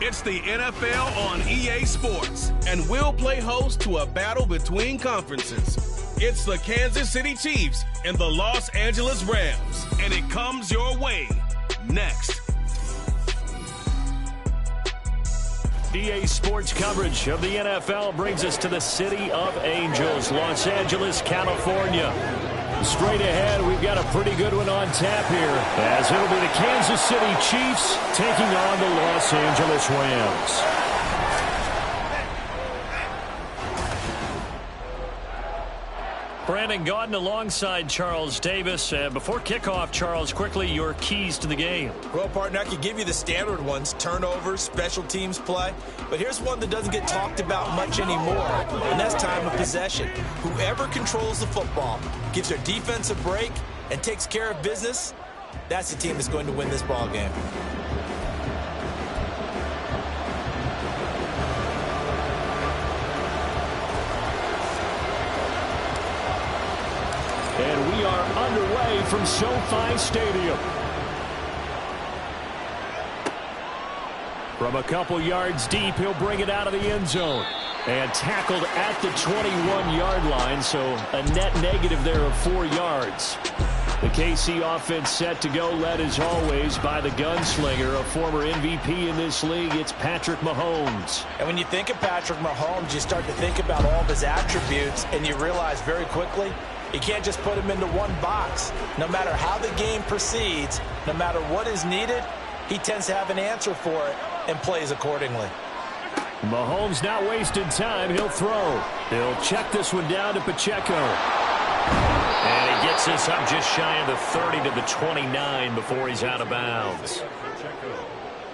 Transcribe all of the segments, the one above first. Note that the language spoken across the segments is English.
It's the NFL on EA Sports, and we'll play host to a battle between conferences. It's the Kansas City Chiefs and the Los Angeles Rams, and it comes your way next. EA Sports coverage of the NFL brings us to the City of Angels, Los Angeles, California. Straight ahead, we've got a pretty good one on tap here, as it'll be the Kansas City Chiefs taking on the Los Angeles Rams. Brandon Gaudin alongside Charles Davis. Before kickoff, Charles, quickly your keys to the game. Well, partner, I could give you the standard ones, turnovers, special teams play. But here's one that doesn't get talked about much anymore, and that's time of possession. Whoever controls the football, gives their defense a break, and takes care of business, that's the team that's going to win this ball game. And we are underway from SoFi Stadium. From a couple yards deep, he'll bring it out of the end zone. And tackled at the 21-yard line, so a net negative there of 4 yards. The KC offense set to go, led as always by the gunslinger, a former MVP in this league. It's Patrick Mahomes. And when you think of Patrick Mahomes, you start to think about all of his attributes, and you realize very quickly, you can't just put him into one box. No matter how the game proceeds, no matter what is needed, he tends to have an answer for it and plays accordingly. Mahomes not wasting time. He'll throw. He'll check this one down to Pacheco. And he gets this up just shy of the 30 to the 29 before he's out of bounds.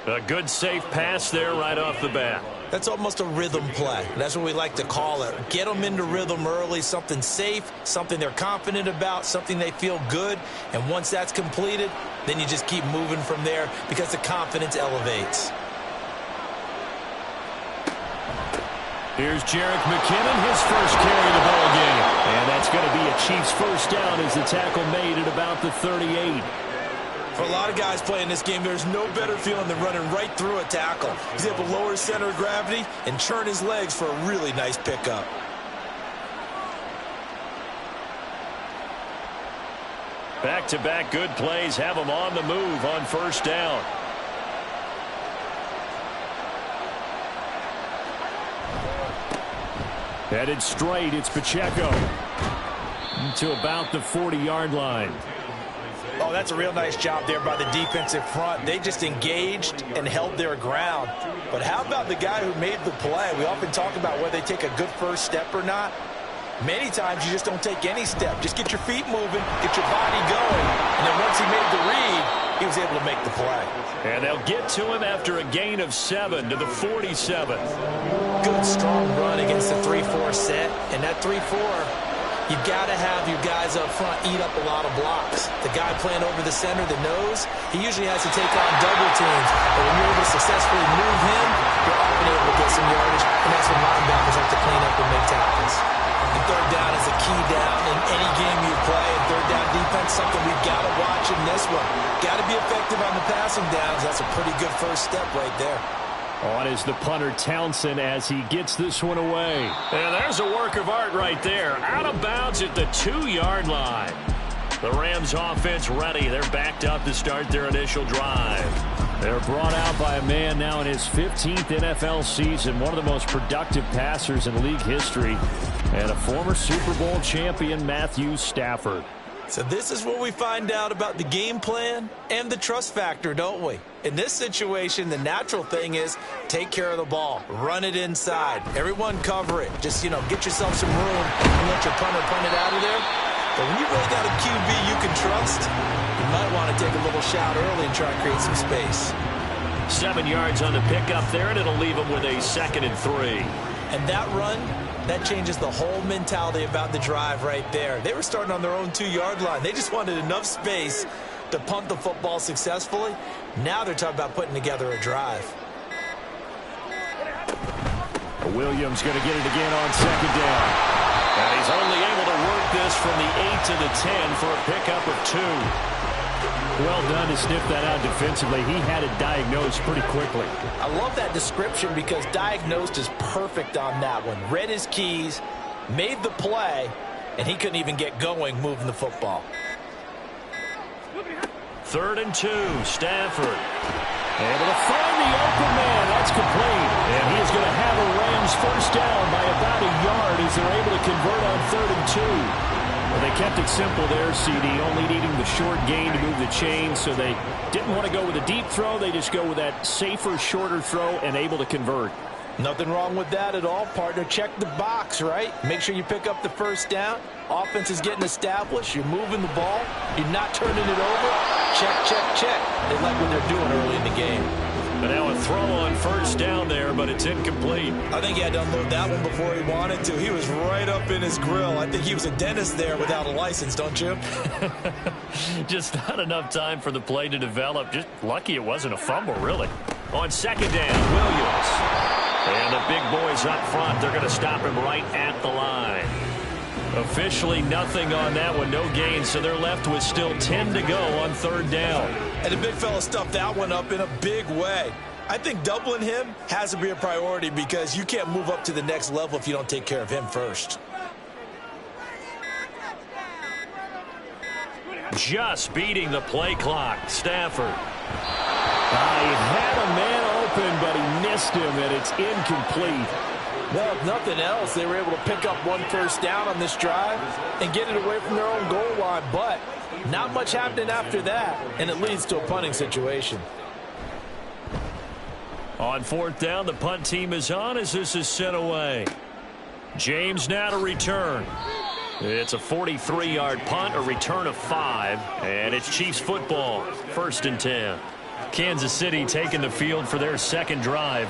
A good safe pass there right off the bat. That's almost a rhythm play. That's what we like to call it. Get them into rhythm early, something safe, something they're confident about, something they feel good. And once that's completed, then you just keep moving from there because the confidence elevates. Here's Jerick McKinnon, his first carry of the ball game. And that's going to be a Chiefs first down as the tackle made at about the 38. For a lot of guys playing this game, there's no better feeling than running right through a tackle. He's able to lower his center of gravity and churn his legs for a really nice pickup. Back-to-back good plays have him on the move on first down. Headed straight, it's Pacheco to about the 40-yard line. Oh, that's a real nice job there by the defensive front. They just engaged and held their ground. But how about the guy who made the play? We often talk about whether they take a good first step or not. Many times you just don't take any step. Just get your feet moving, get your body going. And then once he made the read, he was able to make the play. And they'll get to him after a gain of 7 to the 47. Good, strong run against the 3-4 set. And that 3-4, you've got to have your guys up front eat up a lot of blocks. The guy playing over the center, the nose, he usually has to take on double teams. But when you're able to successfully move him, you're often able to get some yardage. And that's when linebackers have to clean up and make tackles. And third down is a key down in any game you play. And third down defense, something we've got to watch in this one. Got to be effective on the passing downs. That's a pretty good first step right there. On is the punter Townsend as he gets this one away. And there's a work of art right there. Out of bounds at the 2-yard line. The Rams offense ready. They're backed up to start their initial drive. They're brought out by a man now in his 15th NFL season, one of the most productive passers in league history, and a former Super Bowl champion, Matthew Stafford. So this is where we find out about the game plan and the trust factor, don't we? In this situation, the natural thing is take care of the ball. Run it inside. Everyone cover it. Just, get yourself some room and let your punter punt it out of there. But when you really got a QB you can trust, you might want to take a little shot early and try and create some space. 7 yards on the pickup there, and it'll leave him with a 2nd and 3. And that run, that changes the whole mentality about the drive right there. They were starting on their own 2-yard line. They just wanted enough space to punt the football successfully. Now they're talking about putting together a drive. Williams going to get it again on 2nd down. And he's only able to work this from the 8 to the 10 for a pickup of 2. Well done to sniff that out defensively. He had it diagnosed pretty quickly. I love that description because diagnosed is perfect on that one. Read his keys, made the play, and he couldn't even get going moving the football. 3rd and 2, Stafford. Able to find the open man. That's complete. And he is going to have a Rams first down by about a yard as they're able to convert on 3rd and 2. Well, they kept it simple there, CD, only needing the short gain to move the chain, so they didn't want to go with a deep throw. They just go with that safer, shorter throw and able to convert. Nothing wrong with that at all, partner. Check the box, right? Make sure you pick up the first down. Offense is getting established. You're moving the ball. You're not turning it over. Check, check, check. They like what they're doing early in the game. But now a throw on first down there, but it's incomplete. I think he had to unload that one before he wanted to. He was right up in his grill. I think he was a dentist there without a license, don't you? Just not enough time for the play to develop. Just lucky it wasn't a fumble, really. On 2nd down, Williams. And the big boys up front, they're going to stop him right at the line. Officially nothing on that one, no gain, so they're left with still 10 to go on 3rd down. And the big fella stuffed that one up in a big way. I think doubling him has to be a priority because you can't move up to the next level if you don't take care of him first. Just beating the play clock, Stafford. He had a man open, but he missed him, and it's incomplete. Well, if nothing else, they were able to pick up one first down on this drive and get it away from their own goal line. But not much happening after that, and it leads to a punting situation. On 4th down, the punt team is on as this is sent away. James now to return. It's a 43-yard punt, a return of 5, and it's Chiefs football, 1st and 10. Kansas City taking the field for their second drive.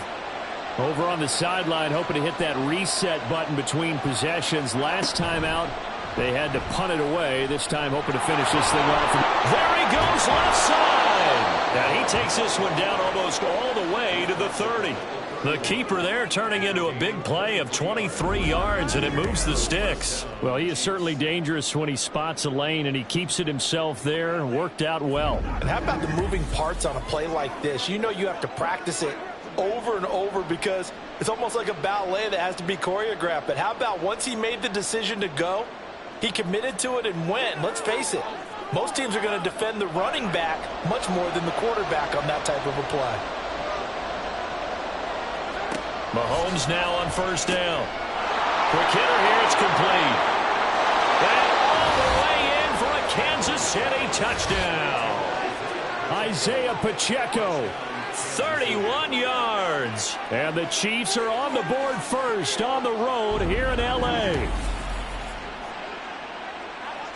Over on the sideline, hoping to hit that reset button between possessions. Last time out, they had to punt it away. This time, hoping to finish this thing off. There he goes, left side. And he takes this one down almost all the way to the 30. The keeper there turning into a big play of 23 yards, and it moves the sticks. Well, he is certainly dangerous when he spots a lane, and he keeps it himself there. Worked out well. And how about the moving parts on a play like this? You know you have to practice it over and over because it's almost like a ballet that has to be choreographed. But how about once he made the decision to go, he committed to it and went. And let's face it, most teams are going to defend the running back much more than the quarterback on that type of a play. Mahomes now on 1st down. Quick hitter here, it's complete. And all the way in for a Kansas City touchdown. Isaiah Pacheco. 31 yards. And the Chiefs are on the board first on the road here in L.A.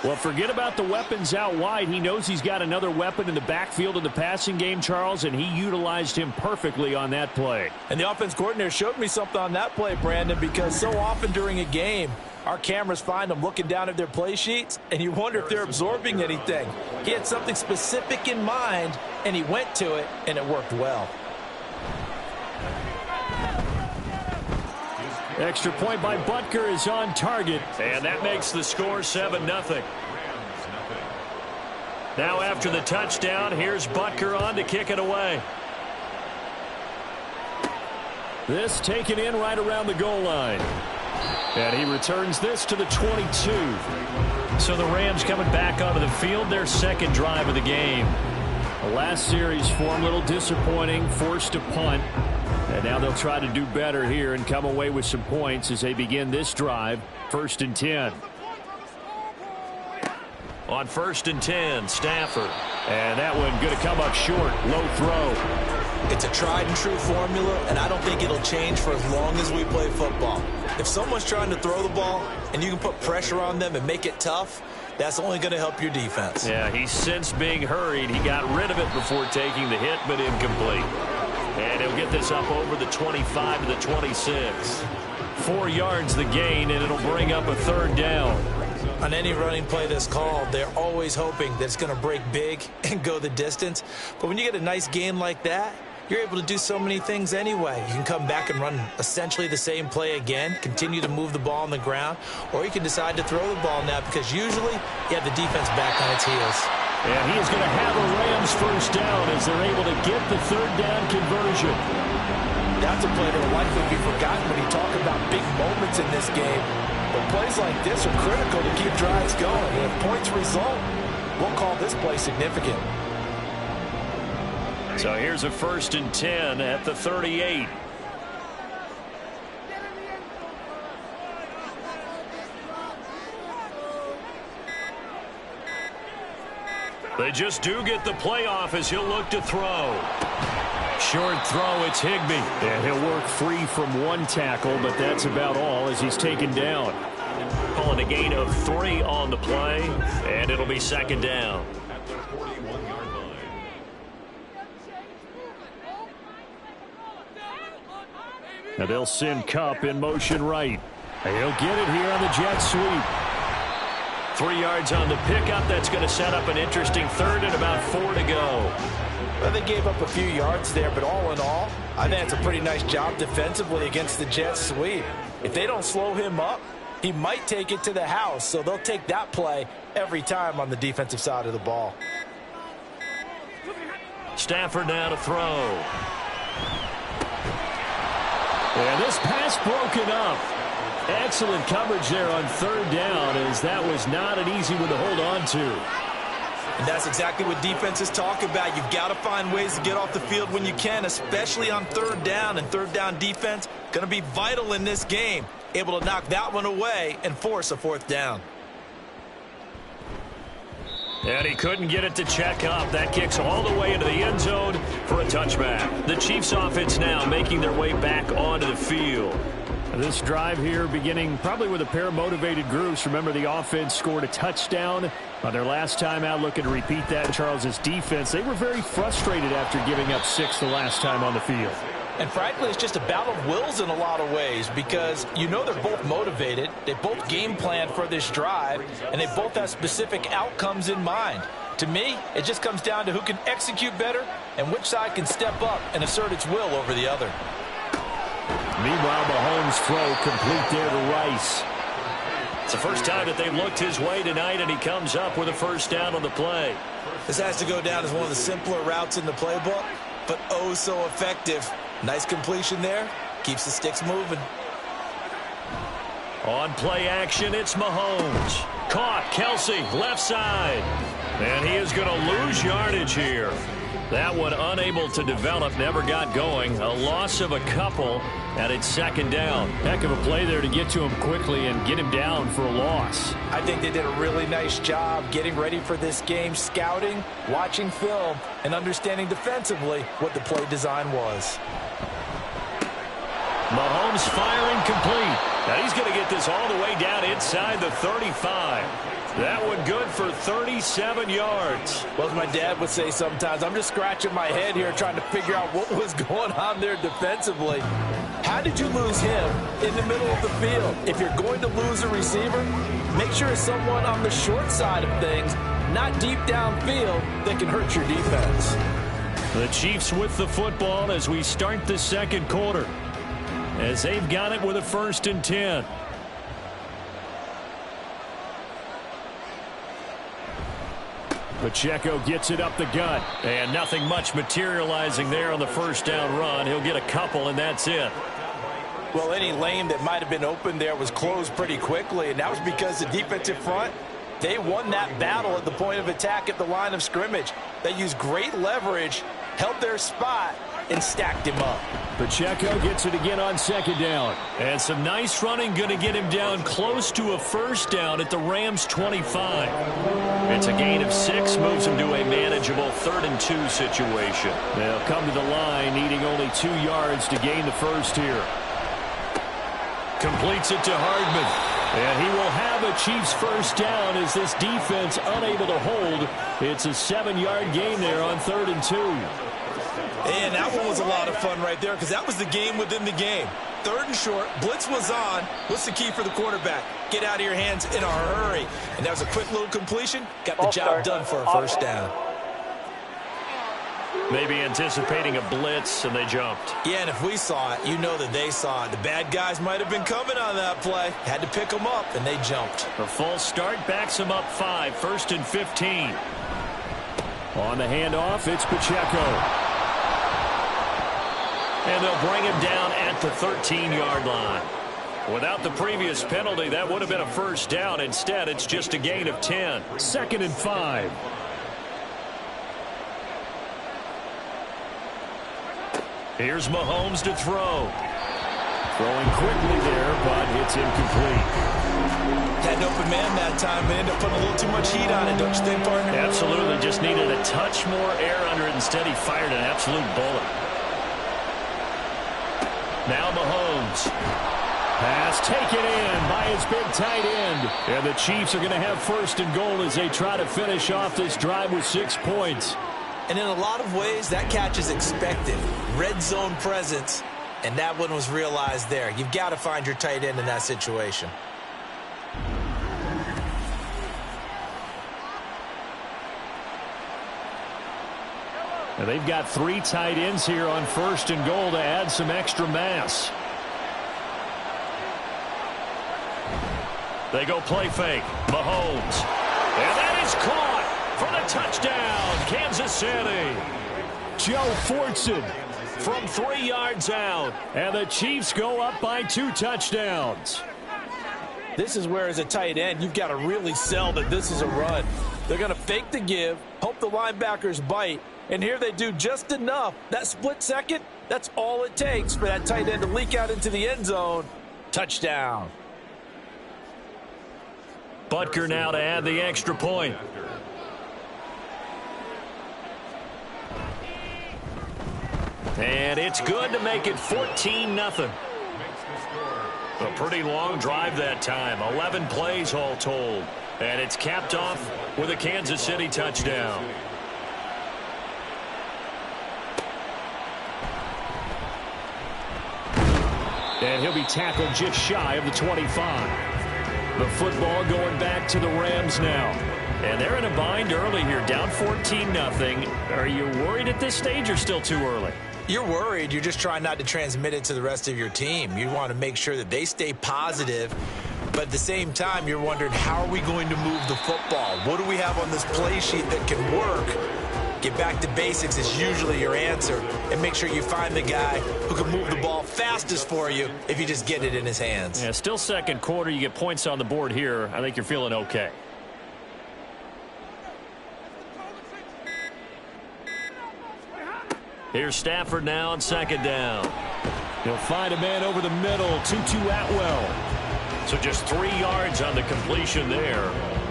Well, forget about the weapons out wide. He knows he's got another weapon in the backfield in the passing game, Charles, and he utilized him perfectly on that play. And the offense coordinator showed me something on that play, Brandon, because so often during a game, our cameras find them looking down at their play sheets, and you wonder if they're absorbing anything. He had something specific in mind, and he went to it, and it worked well. Extra point by Butker is on target, and that makes the score 7-0. Now after the touchdown, here's Butker on to kick it away. This taken in right around the goal line. And he returns this to the 22. So the Rams coming back onto the field, their second drive of the game. The last series for them, a little disappointing, forced to punt. And now they'll try to do better here and come away with some points as they begin this drive, 1st and 10. On 1st and 10, Stafford. And that one going to come up short, low throw. It's a tried and true formula, and I don't think it'll change for as long as we play football. If someone's trying to throw the ball and you can put pressure on them and make it tough, that's only going to help your defense. Yeah, he sensed being hurried. He got rid of it before taking the hit, but incomplete. And he'll get this up over the 25 to the 26. 4 yards the gain, and it'll bring up a 3rd down. On any running play that's called, they're always hoping that it's going to break big and go the distance. But when you get a nice gain like that, you're able to do so many things anyway. You can come back and run essentially the same play again, continue to move the ball on the ground, or you can decide to throw the ball now because usually you have the defense back on its heels. And he is going to have a Rams first down as they're able to get the third down conversion. That's a play that will likely be forgotten when you talk about big moments in this game. But plays like this are critical to keep drives going. And if points result, we'll call this play significant. So here's a 1st and 10 at the 38. They just do get the playoff as he'll look to throw. Short throw, it's Higbee. And he'll work free from one tackle, but that's about all as he's taken down. Calling a gain of 3 on the play, and it'll be 2nd down. Now they'll send Kupp in motion right. And he'll get it here on the jet sweep. 3 yards on the pickup. That's going to set up an interesting 3rd and about 4 to go. Well, they gave up a few yards there, but all in all, I think it's a pretty nice job defensively against the jet sweep. If they don't slow him up, he might take it to the house, so they'll take that play every time on the defensive side of the ball. Stafford now to throw. And this pass broken up. Excellent coverage there on 3rd down, as that was not an easy one to hold on to. And that's exactly what defenses talk about. You've got to find ways to get off the field when you can, especially on 3rd down. And 3rd down defense going to be vital in this game. Able to knock that one away and force a 4th down. And he couldn't get it to check up. That kicks all the way into the end zone for a touchback. The Chiefs offense now making their way back onto the field. This drive here beginning probably with a pair of motivated groups. Remember, the offense scored a touchdown on their last time out. Looking to repeat that in Charles's defense. They were very frustrated after giving up 6 the last time on the field. And frankly, it's just a battle of wills in a lot of ways, because you know they're both motivated. They both game plan for this drive, and they both have specific outcomes in mind. To me, it just comes down to who can execute better and which side can step up and assert its will over the other. Meanwhile, Mahomes' throw complete there to Rice. It's the first time that they've looked his way tonight, and he comes up with a 1st down on the play. This has to go down as one of the simpler routes in the playbook, but oh so effective. Nice completion there. Keeps the sticks moving. On play action, it's Mahomes. Caught, Kelsey, left side. And he is going to lose yardage here. That one unable to develop, never got going. A loss of a couple, and it's 2nd down. Heck of a play there to get to him quickly and get him down for a loss. I think they did a really nice job getting ready for this game, scouting, watching film, and understanding defensively what the play design was. Mahomes firing complete. Now he's going to get this all the way down inside the 35. That one good for 37 yards. Well, as my dad would say sometimes, I'm just scratching my head here trying to figure out what was going on there defensively. How did you lose him in the middle of the field? If you're going to lose a receiver, make sure it's someone on the short side of things, not deep downfield, that can hurt your defense. The Chiefs with the football as we start the 2nd quarter, as they've got it with a 1st and 10. Pacheco gets it up the gut, and nothing much materializing there on the 1st down run. He'll get a couple, and that's it. Well, any lane that might have been open there was closed pretty quickly, and that was because the defensive front, they won that battle at the point of attack at the line of scrimmage. They used great leverage, held their spot, and stacked him up. Pacheco gets it again on 2nd down. And some nice running, going to get him down close to a 1st down at the Rams' 25. It's a gain of 6, moves him to a manageable 3rd and 2 situation. They'll come to the line, needing only 2 yards to gain the 1st here. Completes it to Hardman. And he will have a Chiefs 1st down as this defense unable to hold. It's a 7-yard gain there on 3rd and 2. And that one was a lot of fun right there, because that was the game within the game. 3rd and short, blitz was on. What's the key for the quarterback? Get out of your hands in a hurry. And that was a quick little completion. Got the job done for a 1st down. Maybe anticipating a blitz, and they jumped. Yeah, and if we saw it, you know that they saw it. The bad guys might have been coming on that play. Had to pick them up, and they jumped. A false start backs them up 5, 1st and 15. On the handoff, it's Pacheco. And they'll bring him down at the 13-yard line. Without the previous penalty, that would have been a first down. Instead, it's just a gain of 10. 2nd and 5. Here's Mahomes to throw. Throwing quickly there, but it's incomplete. Had an open man that time, but ended up putting a little too much heat on it, don't you think, partner? Absolutely. Just needed a touch more air under it. Instead, he fired an absolute bullet. Now Mahomes. Pass taken in by his big tight end. And the Chiefs are going to have 1st and goal as they try to finish off this drive with 6 points. And in a lot of ways, that catch is expected. Red zone presence, and that one was realized there. You've got to find your tight end in that situation. And they've got 3 tight ends here on 1st and goal to add some extra mass. They go play fake. Mahomes. And that is caught for the touchdown. Kansas City. Joe Fortson from 3 yards out. And the Chiefs go up by 2 touchdowns. This is where, as a tight end, you've got to really sell that this is a run. They're going to fake the give, hope the linebackers bite, and here they do just enough. That split second, that's all it takes for that tight end to leak out into the end zone. Touchdown. Butker now to add the extra point. And it's good to make it 14-0. A pretty long drive that time. 11 plays all told. And it's capped off with a Kansas City touchdown. And he'll be tackled just shy of the 25. The football going back to the Rams now. And they're in a bind early here, down 14-0. Are you worried at this stage or still too early? You're worried. You're just trying not to transmit it to the rest of your team. You want to make sure that they stay positive. But at the same time, you're wondering, how are we going to move the football? What do we have on this play sheet that can work? Get back to basics is usually your answer. And make sure you find the guy who can move the ball fastest for you if you just get it in his hands. Yeah, still 2nd quarter. You get points on the board here. I think you're feeling okay. Here's Stafford now on 2nd down. He'll find a man over the middle. Tutu Atwell. So just 3 yards on the completion there.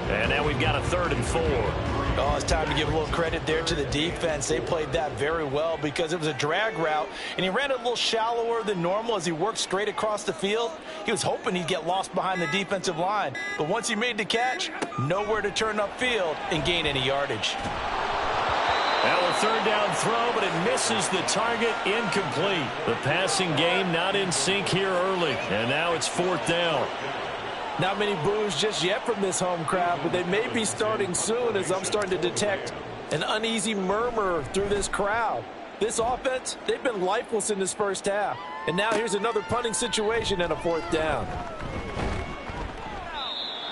And now we've got a 3rd and 4. Oh, it's time to give a little credit there to the defense. They played that very well because it was a drag route, and he ran it a little shallower than normal as he worked straight across the field. He was hoping he'd get lost behind the defensive line, but once he made the catch, nowhere to turn upfield and gain any yardage. Now a 3rd down throw, but it misses the target. Incomplete. The passing game not in sync here early, and now it's 4th down. Not many boos just yet from this home crowd, but they may be starting soon as I'm starting to detect an uneasy murmur through this crowd. This offense, they've been lifeless in this first half. And now here's another punting situation and a 4th down.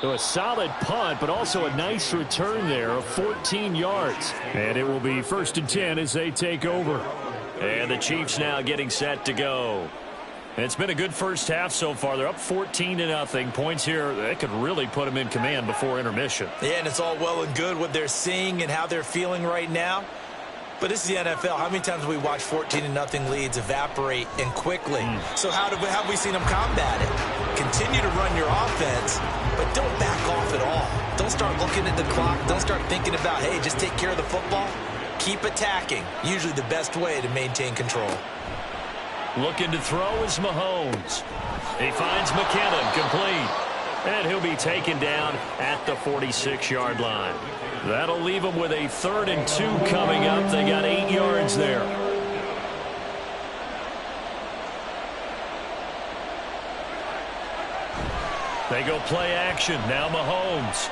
So a solid punt, but also a nice return there of 14 yards. And it will be 1st and 10 as they take over. And the Chiefs now getting set to go. And it's been a good first half so far. They're up 14-0. Points here, that could really put them in command before intermission. Yeah, and it's all well and good what they're seeing and how they're feeling right now. But this is the NFL. How many times have we watched 14-0 leads evaporate and quickly? So how have we seen them combat it? Continue to run your offense, but don't back off at all. Don't start looking at the clock. Don't start thinking about, hey, just take care of the football. Keep attacking. Usually the best way to maintain control. Looking to throw is Mahomes. He finds McKinnon complete. And he'll be taken down at the 46-yard line. That'll leave him with a 3rd and 2 coming up. They got 8 yards there. They go play action. Now Mahomes.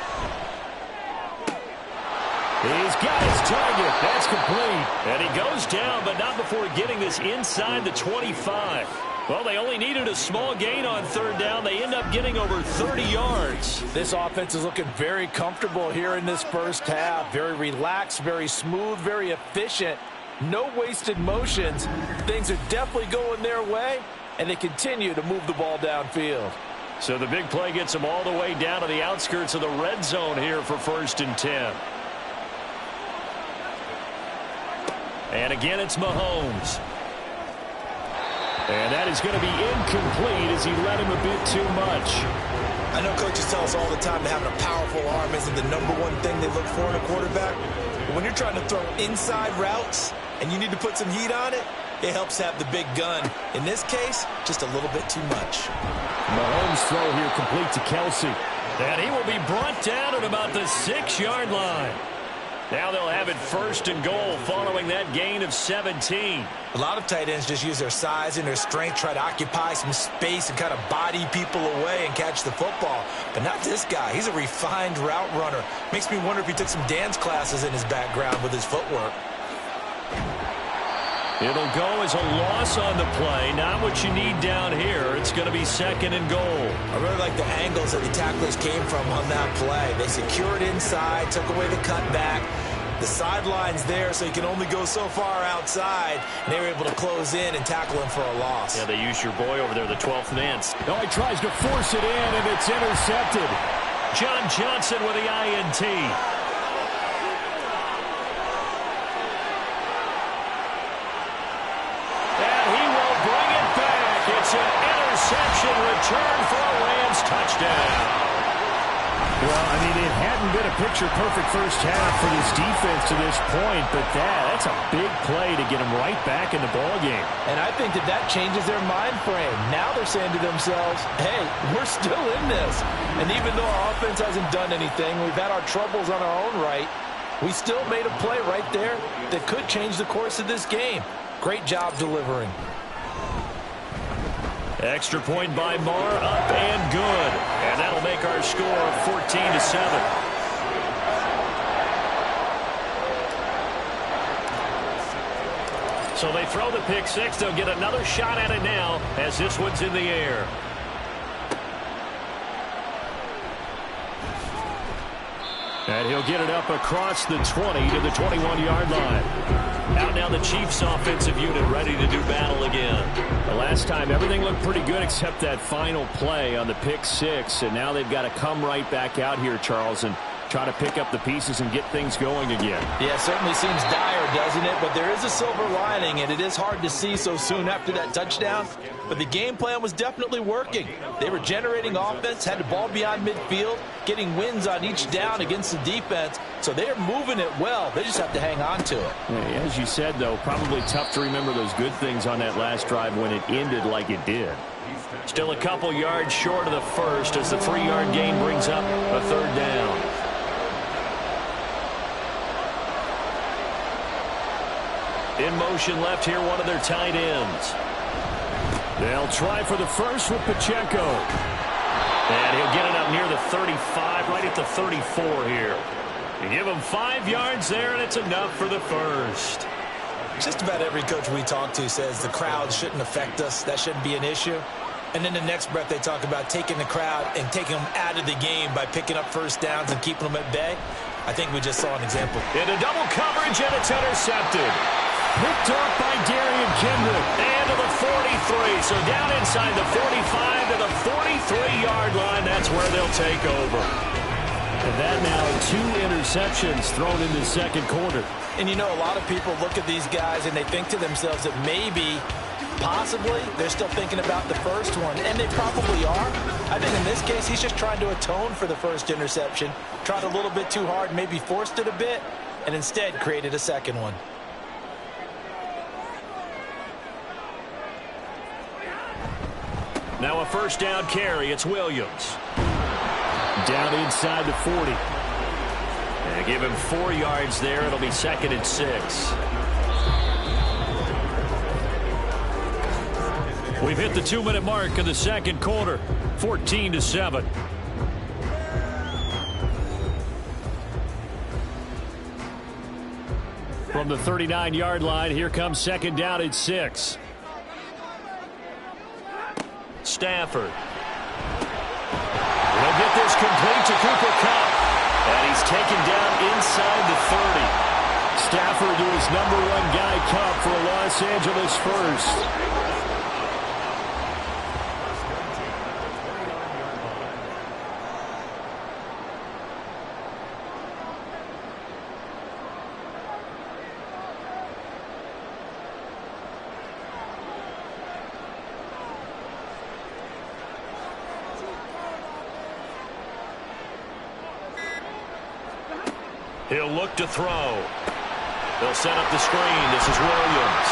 He's got his target. That's complete. And he goes down, but not before getting this inside the 25. Well, they only needed a small gain on third down. They end up getting over 30 yards. This offense is looking very comfortable here in this first half. Very relaxed, very smooth, very efficient. No wasted motions. Things are definitely going their way, and they continue to move the ball downfield. So the big play gets them all the way down to the outskirts of the red zone here for 1st and 10. And again, it's Mahomes. And that is going to be incomplete as he led him a bit too much. I know coaches tell us all the time that having a powerful arm isn't the #1 thing they look for in a quarterback. But when you're trying to throw inside routes and you need to put some heat on it, it helps have the big gun. In this case, just a little bit too much. Mahomes' throw here complete to Kelsey. And he will be brought down at about the 6-yard line. Now they'll have it 1st and goal following that gain of 17. A lot of tight ends just use their size and their strength, try to occupy some space and kind of body people away and catch the football. But not this guy. He's a refined route runner. Makes me wonder if he took some dance classes in his background with his footwork. It'll go as a loss on the play. Not what you need down here. It's going to be 2nd and goal. I really like the angles that the tacklers came from on that play. They secured inside, took away the cutback. The sideline's there, so you can only go so far outside. And they were able to close in and tackle him for a loss. Yeah, they used your boy over there, the 12th man. Oh, he tries to force it in, and it's intercepted. John Johnson with the INT. It's an interception return for a Rams touchdown. Well, I mean, it hadn't been a picture-perfect first half for this defense to this point, but that's a big play to get them right back in the ballgame. And I think that changes their mind frame. Now they're saying to themselves, hey, we're still in this. And even though our offense hasn't done anything, we've had our troubles on our own right, we still made a play right there that could change the course of this game. Great job delivering. Extra point by Marr, up and good. And that'll make our score 14-7. So they throw the pick six. They'll get another shot at it now as this one's in the air. And he'll get it up across the 20 to the 21-yard line. Out now the Chiefs offensive unit ready to do battle again. The last time everything looked pretty good except that final play on the pick six. And now they've got to come right back out here, Charles, and try to pick up the pieces and get things going again. Yeah, it certainly seems dire, doesn't it? But there is a silver lining, and it is hard to see so soon after that touchdown. But the game plan was definitely working. They were generating offense, had the ball beyond midfield, getting wins on each down against the defense. So they are moving it well. They just have to hang on to it. Yeah, as you said, though, probably tough to remember those good things on that last drive when it ended like it did. Still a couple yards short of the first as the 3-yard gain brings up a third down. In motion left here, one of their tight ends. They'll try for the first with Pacheco. And he'll get it up near the 35, right at the 34 here. You give him 5 yards there, and it's enough for the first. Just about every coach we talk to says the crowd shouldn't affect us. That shouldn't be an issue. And then the next breath they talk about taking the crowd and taking them out of the game by picking up first downs and keeping them at bay. I think we just saw an example. Into double coverage, and it's intercepted. Picked off by Darian Kendrick. And to the 43. So down inside the 45 to the 43-yard line. That's where they'll take over. And that now 2 interceptions thrown in the second quarter. And you know, a lot of people look at these guys and they think to themselves that maybe, possibly, they're still thinking about the first one. And they probably are. I think in this case, he's just trying to atone for the first interception. Tried a little bit too hard, maybe forced it a bit, and instead created a second one. Now a first down carry. It's Williams. Down inside the 40. And give him 4 yards there. It'll be 2nd and 6. We've hit the 2-minute mark of the second quarter. 14-7. From the 39-yard line, here comes 2nd down and 6. Stafford. He'll get this complete to Cooper Kupp. And he's taken down inside the 30. Stafford to his #1 guy, Kupp, for a Los Angeles first. He'll look to throw. They'll set up the screen. This is Williams.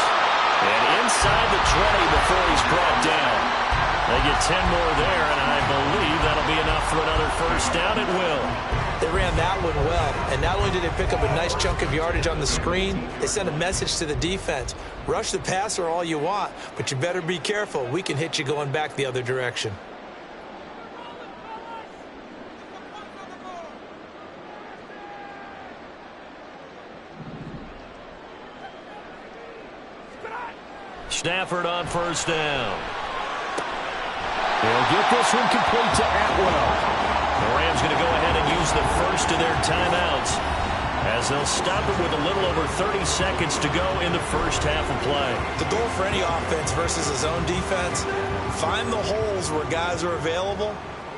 And inside the 20 before he's brought down. They get 10 more there, and I believe that'll be enough for another first down. It will. They ran that one well, and not only did they pick up a nice chunk of yardage on the screen, they sent a message to the defense. Rush the passer all you want, but you better be careful. We can hit you going back the other direction. Stafford on first down. They'll get this one complete to Atwell. The Rams going to go ahead and use the first of their timeouts as they'll stop it with a little over 30 seconds to go in the first half of play. The goal for any offense versus a zone defense, find the holes where guys are available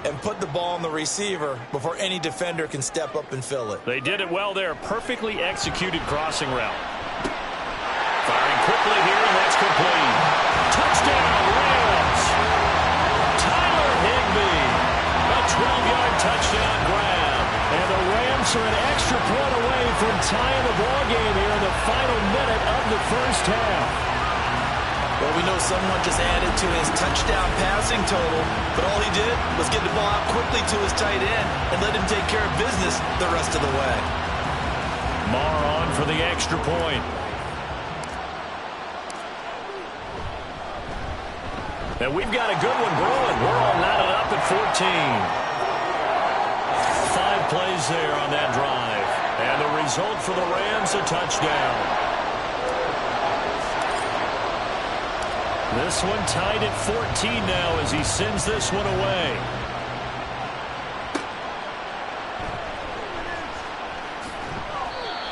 and put the ball on the receiver before any defender can step up and fill it. They did it well there. Perfectly executed crossing route. Firing quickly here, and that's complete. Touchdown, Rams. Tyler Higbee. A 12-yard touchdown grab. And the Rams are an extra point away from tying the ball game here in the final minute of the first half. Well, we know someone just added to his touchdown passing total, but all he did was get the ball out quickly to his tight end and let him take care of business the rest of the way. Marr on for the extra point. And we've got a good one brewing. We're all knotted up at 14. 5 plays there on that drive. And the result for the Rams, a touchdown. This one tied at 14 now as he sends this one away.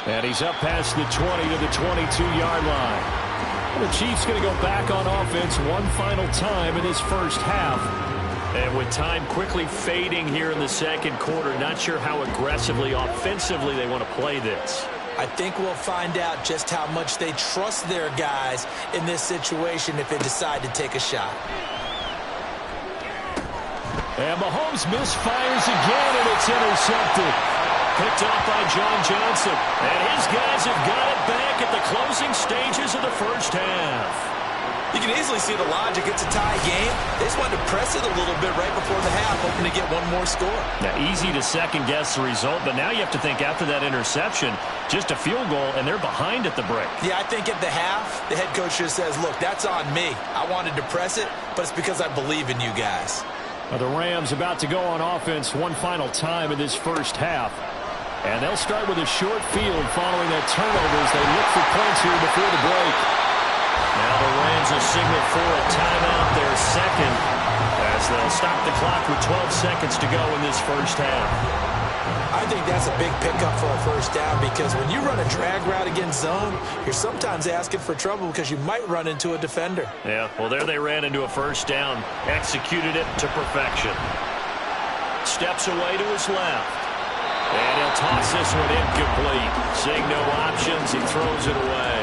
And he's up past the 20 to the 22-yard line. The Chiefs going to go back on offense one final time in this first half. And with time quickly fading here in the second quarter, not sure how aggressively, offensively they want to play this. I think we'll find out just how much they trust their guys in this situation if they decide to take a shot. And Mahomes misfires again, and it's intercepted. Picked off by John Johnson. And his guys have got it back at the closing stages of the first half. You can easily see the logic. It's a tie game. They just wanted to press it a little bit right before the half, hoping to get one more score. Now, easy to second-guess the result, but now you have to think after that interception, just a field goal, and they're behind at the break. Yeah, I think at the half, the head coach just says, look, that's on me. I wanted to press it, but it's because I believe in you guys. Well, the Rams about to go on offense one final time in this first half. And they'll start with a short field following that turnover as they look for points here before the break. Now the Rams will signal for a timeout, their second, as they'll stop the clock with 12 seconds to go in this first half. I think that's a big pickup for a first down because when you run a drag route against zone, you're sometimes asking for trouble because you might run into a defender. Yeah, well, there they ran into a first down, executed it to perfection. Steps away to his left. And he'll toss this one incomplete. Seeing no options, he throws it away.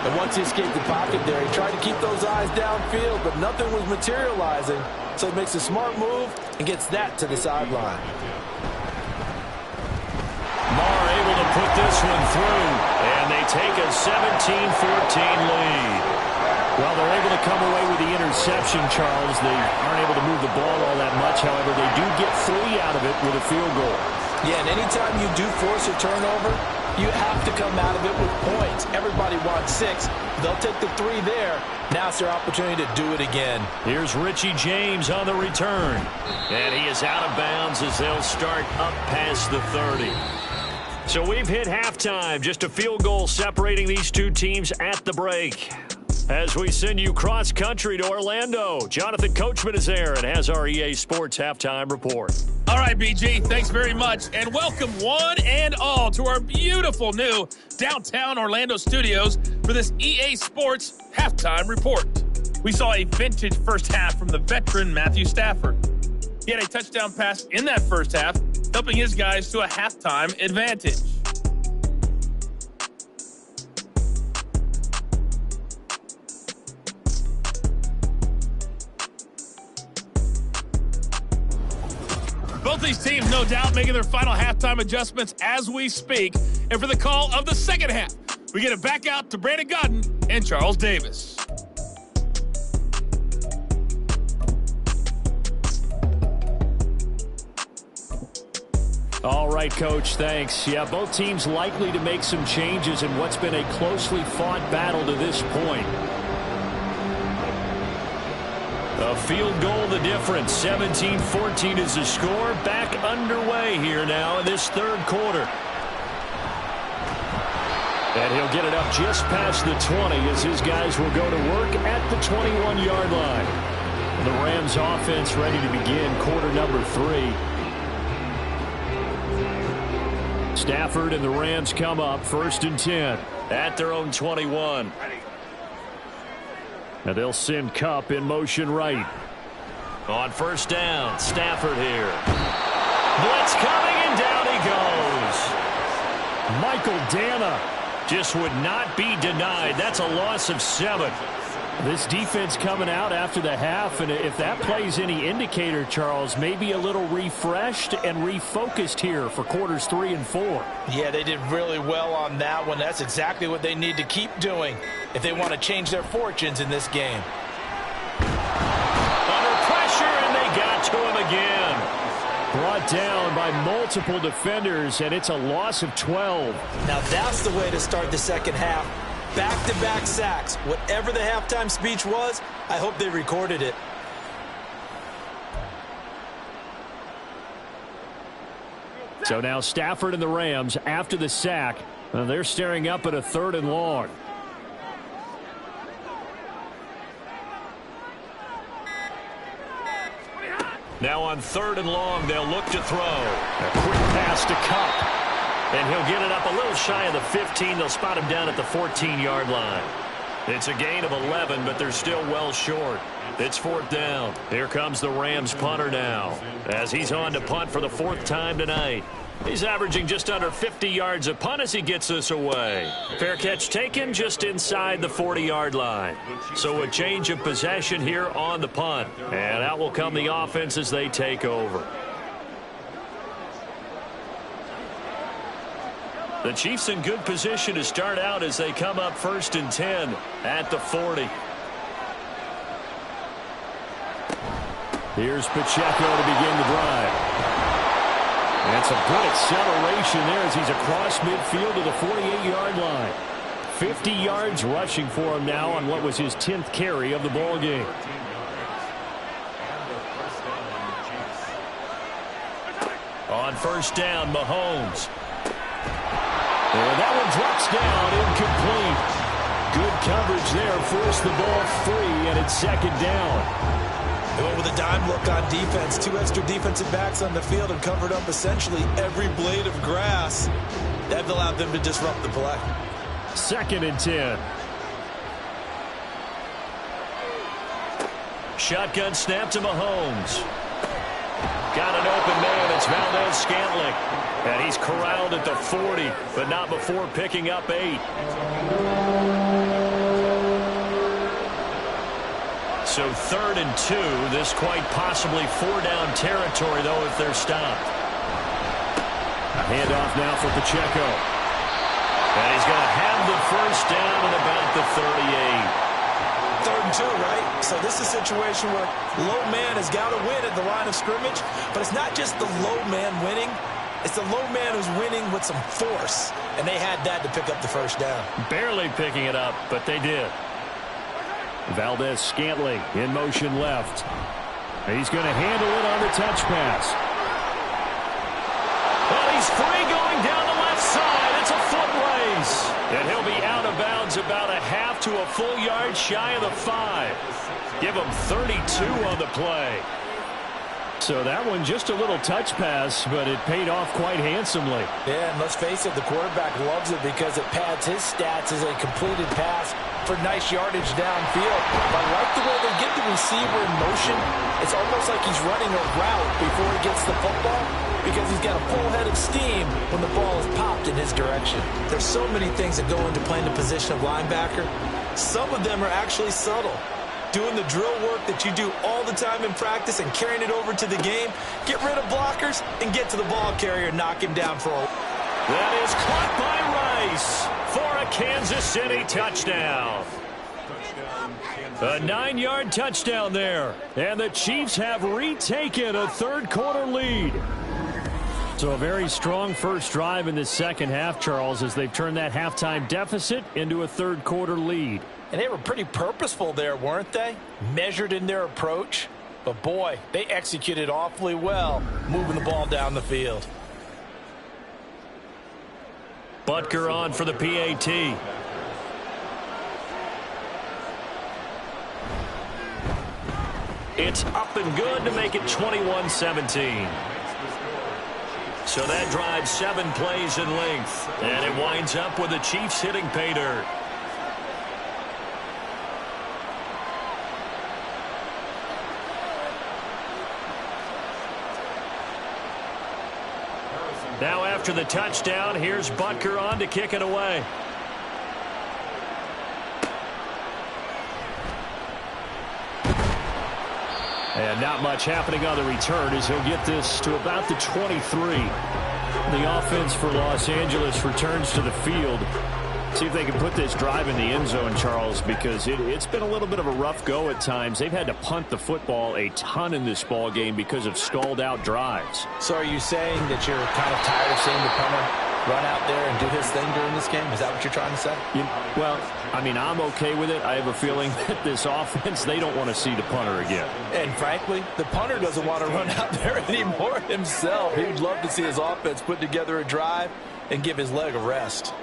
And once he escaped the pocket there, he tried to keep those eyes downfield, but nothing was materializing. So he makes a smart move and gets that to the sideline. Marr able to put this one through, and they take a 17-14 lead. Well, they're able to come away with the interception, Charles. They aren't able to move the ball all that much. However, they do get 3 out of it with a field goal. Yeah, and anytime you do force a turnover, you have to come out of it with points. Everybody wants 6. They'll take the 3 there. Now it's their opportunity to do it again. Here's Richie James on the return. And he is out of bounds as they'll start up past the 30. So we've hit halftime. Just a field goal separating these two teams at the break. As we send you cross-country to Orlando, Jonathan Coachman is there and has our EA Sports Halftime Report. All right, BG, thanks very much. And welcome one and all to our beautiful new downtown Orlando studios for this EA Sports Halftime Report. We saw a vintage first half from the veteran Matthew Stafford. He had a touchdown pass in that first half, helping his guys to a halftime advantage. Both these teams, no doubt, making their final halftime adjustments as we speak. And for the call of the second half, we get it back out to Brandon Godden and Charles Davis. All right, Coach, thanks. Yeah, both teams likely to make some changes in what's been a closely fought battle to this point. A field goal the difference. 17-14 is the score. Back underway here now in this third quarter. And he'll get it up just past the 20 as his guys will go to work at the 21-yard line. The Rams offense ready to begin quarter number 3. Stafford and the Rams come up 1st and 10 at their own 21. Now they'll send Kupp in motion right. On first down, Stafford here. Blitz coming, and down he goes. Michael Dana just would not be denied. That's a loss of 7. This defense coming out after the half, and if that plays any indicator, Charles, maybe a little refreshed and refocused here for quarters 3 and 4. Yeah, they did really well on that one. That's exactly what they need to keep doing if they want to change their fortunes in this game. Under pressure, and they got to him again. Brought down by multiple defenders, and it's a loss of 12. Now that's the way to start the second half. Back-to-back sacks. Whatever the halftime speech was, I hope they recorded it. So now Stafford and the Rams after the sack. They're staring up at a 3rd and long. Now on 3rd and long, they'll look to throw. A quick pass to Kupp. And he'll get it up a little shy of the 15. They'll spot him down at the 14-yard line. It's a gain of 11, but they're still well short. It's 4th down. Here comes the Rams punter now, as he's on to punt for the 4th time tonight. He's averaging just under 50 yards a punt as he gets this away. Fair catch taken just inside the 40-yard line. So a change of possession here on the punt. And out will come the offense as they take over. The Chiefs in good position to start out as they come up 1st and 10 at the 40. Here's Pacheco to begin the drive. And some good acceleration there as he's across midfield to the 48-yard line. 50 yards rushing for him now on what was his 10th carry of the ball game. On first down, Mahomes. And that one drops down, incomplete. Good coverage there, forced the ball free, and it's 2nd down. They went with a dime look on defense. 2 extra defensive backs on the field and covered up essentially every blade of grass. That allowed them to disrupt the play. 2nd and 10. Shotgun snap to Mahomes. Got an open man. It's Valdez-Scantling. And he's corralled at the 40, but not before picking up 8. So 3rd and 2. This quite possibly 4-down territory, though, if they're stopped. A handoff now for Pacheco. And he's going to have the first down at about the 38. 3rd and 2, right? So this is a situation where low man has got to win at the line of scrimmage, but it's not just the low man winning. It's the low man who's winning with some force, and they had that to pick up the first down. Barely picking it up, but they did. Valdez-Scantling in motion left. He's going to handle it on the touch pass. Well, he's free going down the left side. It's a foot race. release. And he'll be out of bounds about a half to a full yard shy of the 5. Give him 32 on the play. So that one just a little touch pass, but it paid off quite handsomely. Yeah, and let's face it, the quarterback loves it because it pads his stats as a completed pass for nice yardage downfield. I like the way they get the receiver in motion. It's almost like he's running a route before he gets the football because he's got a full head of steam when the ball is popped in his direction. There's so many things that go into playing the position of linebacker. Some of them are actually subtle. Doing the drill work that you do all the time in practice and carrying it over to the game. Get rid of blockers and get to the ball carrier and knock him down for a... That is caught by Rice for a Kansas City touchdown. A 9-yard touchdown there. And the Chiefs have retaken a third-quarter lead. So a very strong first drive in the second half, Charles, as they've turned that halftime deficit into a third-quarter lead. And they were pretty purposeful there, weren't they? Measured in their approach. But, boy, they executed awfully well moving the ball down the field. Butker on for the PAT. It's up and good to make it 21-17. So that drives 7 plays in length. And it winds up with the Chiefs hitting pay dirt. Now after the touchdown, here's Butker on to kick it away. And not much happening on the return as he'll get this to about the 23. The offense for Los Angeles returns to the field. See if they can put this drive in the end zone, Charles, because it's been a little bit of a rough go at times. They've had to punt the football a ton in this ball game because of stalled-out drives. So are you saying that you're kind of tired of seeing the punter run out there and do his thing during this game? Is that what you're trying to say? Well, I mean, I'm okay with it. I have a feeling that this offense, they don't want to see the punter again. And frankly, the punter doesn't want to run out there anymore himself. He'd love to see his offense put together a drive and give his leg a rest.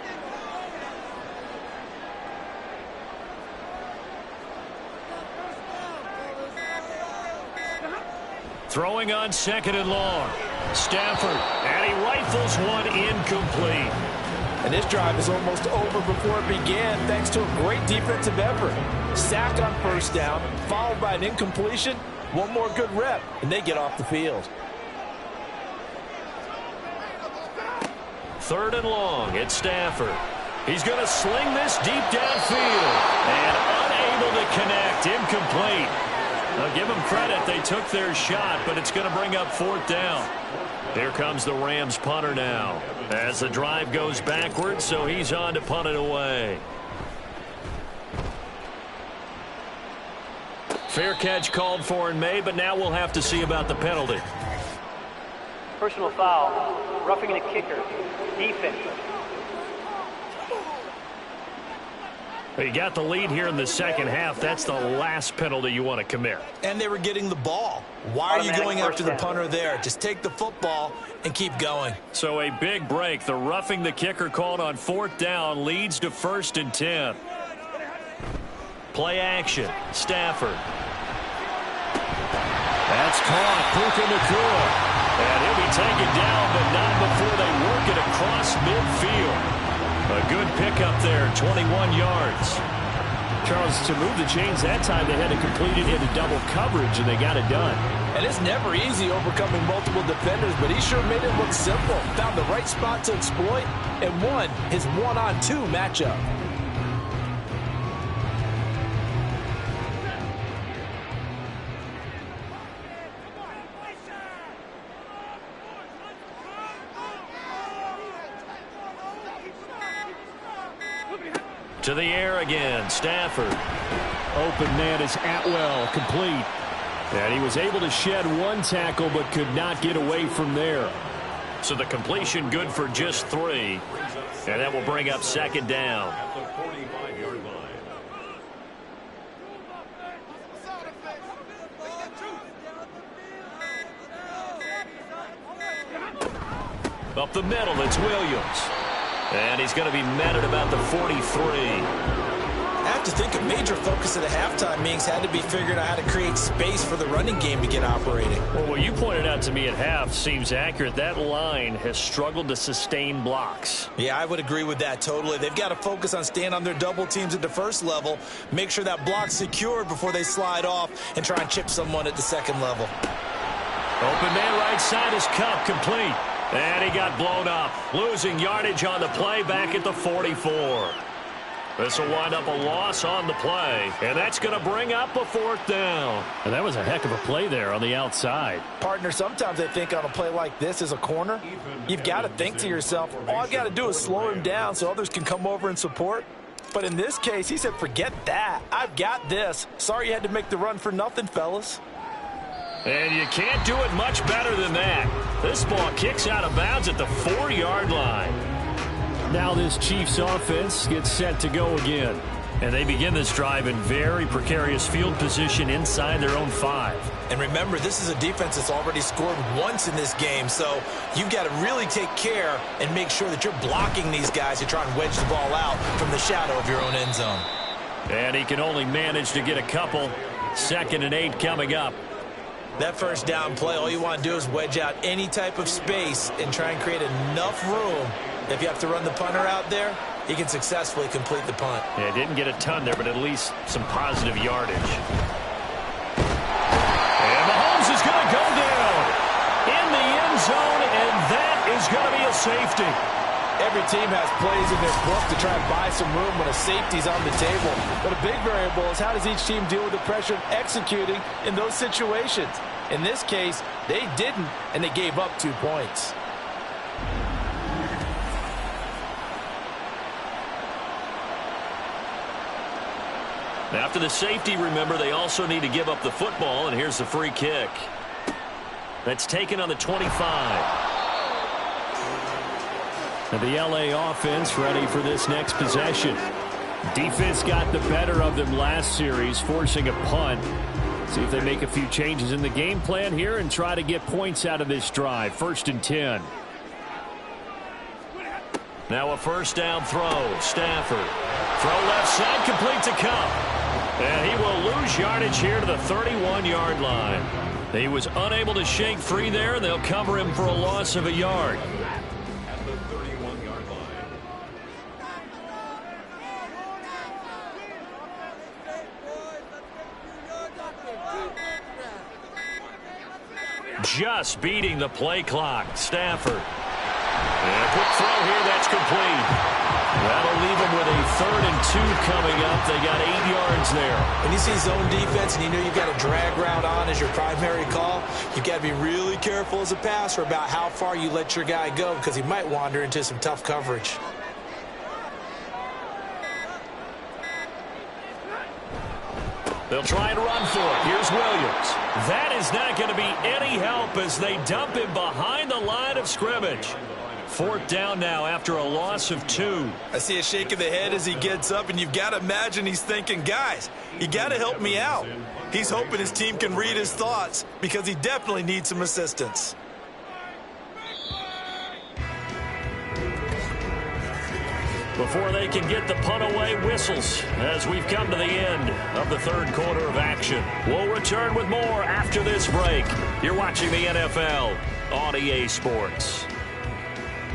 Throwing on 2nd and long. Stafford, and he rifles one incomplete. And this drive is almost over before it began thanks to a great defensive effort. Sack on first down, followed by an incompletion. One more good rep, and they get off the field. 3rd and long, it's Stafford. He's going to sling this deep downfield. And unable to connect, incomplete. Now give them credit, they took their shot, but it's going to bring up 4th down. Here comes the Rams punter now. As the drive goes backwards, so he's on to punt it away. Fair catch called for and made, but now we'll have to see about the penalty. Personal foul, roughing the kicker, defense. You got the lead here in the second half. That's the last penalty you want to commit. And they were getting the ball. Why are you going after the punter there? Just take the football and keep going. So a big break. The roughing the kicker called on 4th down leads to 1st and 10. Play action. Stafford. That's caught. Puka Nacua. And he'll be taken down, but not before they work it across midfield. A good pickup there, 21 yards. Charles, to move the chains that time, they had to complete it into double coverage, and they got it done. And it's never easy overcoming multiple defenders, but he sure made it look simple. Found the right spot to exploit and won his 1-on-2 matchup. To the air again, Stafford. Open man is Atwell, complete. And he was able to shed one tackle but could not get away from there. So the completion good for just 3. And that will bring up 2nd down. Up the middle, it's Williams. And he's going to be met at about the 43. I have to think a major focus of the halftime meetings had to be figuring out how to create space for the running game to get operating. Well, what you pointed out to me at half seems accurate. That line has struggled to sustain blocks. Yeah, I would agree with that totally. They've got to focus on staying on their double teams at the first level, make sure that block's secured before they slide off and try and chip someone at the second level. Open man right side is Cup, complete. And he got blown up, losing yardage on the play back at the 44. This will wind up a loss on the play, and that's going to bring up a 4th down. And that was a heck of a play there on the outside. Partner, sometimes I think on a play like this as a corner, you've got to think to yourself, all I've got to do is slow him down so others can come over and support. But in this case, he said, forget that. I've got this. Sorry you had to make the run for nothing, fellas. And you can't do it much better than that. This ball kicks out of bounds at the 4-yard line. Now this Chiefs offense gets set to go again. And they begin this drive in very precarious field position inside their own 5. And remember, this is a defense that's already scored once in this game, so you've got to really take care and make sure that you're blocking these guys to try and wedge the ball out from the shadow of your own end zone. And he can only manage to get a couple. 2nd and 8 coming up. That first down play, all you want to do is wedge out any type of space and try and create enough room. If you have to run the punter out there, he can successfully complete the punt. Yeah, didn't get a ton there, but at least some positive yardage. And Mahomes is going to go down in the end zone, and that is going to be a safety. Every team has plays in their book to try and buy some room when a safety's on the table. But a big variable is how does each team deal with the pressure of executing in those situations. In this case, they didn't, and they gave up 2 points. After the safety, remember, they also need to give up the football, and here's the free kick. That's taken on the 25. And the LA offense ready for this next possession. Defense got the better of them last series, forcing a punt. See if they make a few changes in the game plan here and try to get points out of this drive. 1st and 10. Now a 1st down throw. Stafford. Throw left side, complete to Cup. And he will lose yardage here to the 31-yard line. He was unable to shake free there, and they'll cover him for a loss of a yard. At the 31-yard line. Just beating the play clock. Stafford. And a quick throw here, that's complete. That'll leave them with a 3rd and 2 coming up. They got 8 yards there. When you see zone defense and you know you've got a drag route on as your primary call, you've got to be really careful as a passer about how far you let your guy go because he might wander into some tough coverage. They'll try and run for it. Here's Williams. That is not going to be any help as they dump him behind the line of scrimmage. 4th down now after a loss of 2. I see a shake of the head as he gets up, and you've got to imagine he's thinking, guys, you got to help me out. He's hoping his team can read his thoughts because he definitely needs some assistance. Before they can get the punt away, whistles as we've come to the end of the 3rd quarter of action. We'll return with more after this break. You're watching the NFL on EA Sports.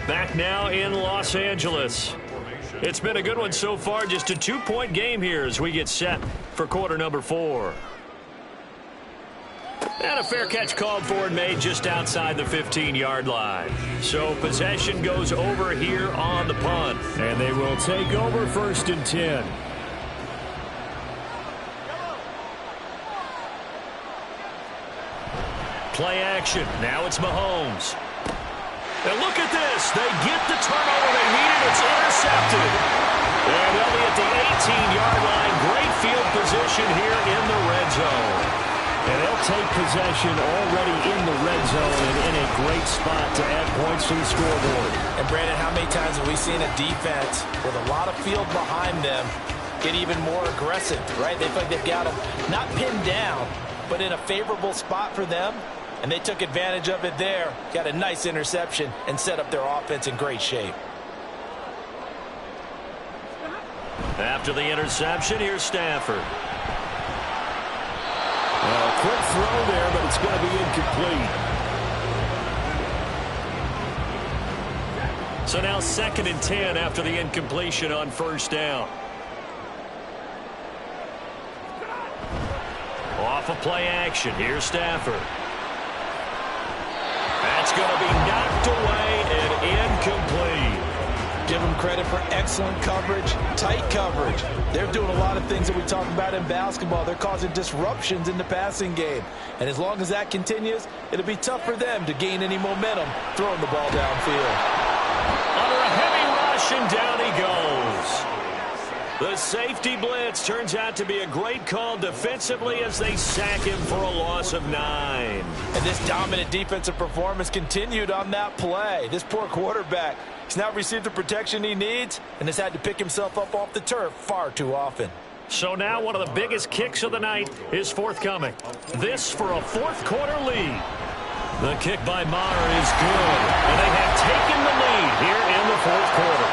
Back now in Los Angeles. It's been a good one so far. Just a 2-point game here as we get set for quarter number 4. And a fair catch called for and made just outside the 15-yard line. So possession goes over here on the punt. And they will take over 1st and 10. Play action. Now it's Mahomes. And look at this. They get the turnover they needed. It's intercepted. And they'll be at the 18-yard line. Great field position here in the red zone. And they'll take possession already in the red zone and in a great spot to add points to the scoreboard. And, Brandon, how many times have we seen a defense with a lot of field behind them get even more aggressive, right? They feel like they've got them not pinned down, but in a favorable spot for them. And they took advantage of it there, got a nice interception, and set up their offense in great shape. After the interception, here's Stafford. A quick throw there, but it's going to be incomplete. So now 2nd and 10 after the incompletion on first down. Off of play action, here's Stafford. That's going to be knocked away and incomplete. Give them credit for excellent coverage, tight coverage. They're doing a lot of things that we talk about in basketball. They're causing disruptions in the passing game. And as long as that continues, it'll be tough for them to gain any momentum throwing the ball downfield. Under a heavy rush, and down he goes. The safety blitz turns out to be a great call defensively as they sack him for a loss of 9. And this dominant defensive performance continued on that play. This poor quarterback, he's not received the protection he needs and has had to pick himself up off the turf far too often. So now one of the biggest kicks of the night is forthcoming. This for a fourth-quarter lead. The kick by Maher is good, and they have taken the lead here in the fourth quarter.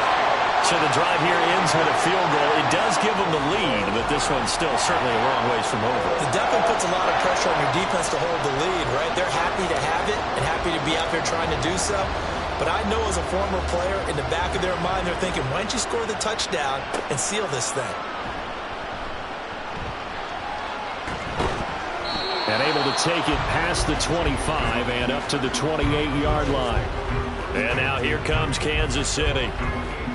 So the drive here ends with a field goal. It does give them the lead, but this one's still certainly a long ways from over. It definitely puts a lot of pressure on your defense to hold the lead, right? They're happy to have it and happy to be out there trying to do so. But I know as a former player, in the back of their mind, they're thinking, why don't you score the touchdown and seal this thing? And able to take it past the 25 and up to the 28-yard line. And now here comes Kansas City.